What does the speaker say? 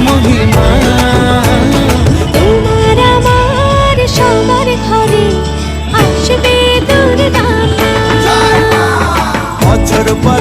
মহিমা। তোমার আমার সবার ঘরে আসবে দুর্গা মা। বছর পর